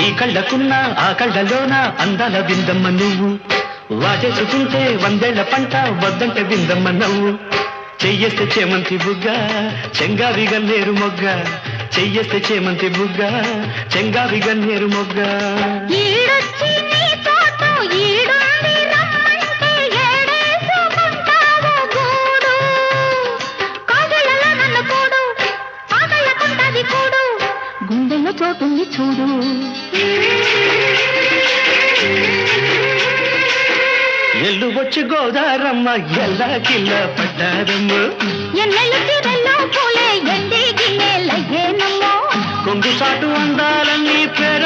ఈ కళ్ళకున్న ఆ కళ్ళలోన అందాల విందమ్మ నువ్వు వాటేసుకుంటే వందేళ్ల పంట వద్దంటే విందమ్మ నవ్వు చెయ్యేస్తే చేమంతి బుగ్గ చెంగావి గన్నేరు మొగ్గ చెయ్యేస్తే చేమంతి బుగ్గ చెంగావి గన్నేరు మొగ్గ గుండెల్లో చోటుంది చూడు ఎల్లు వచ్చి గోదారమ్మ ఎల్లా కిల్ల పడ్డారమ్మ పూలే ఎండి గిన్నెలయ్యేనమ్మో కొంగు చాటు అందాలన్నీ పేరు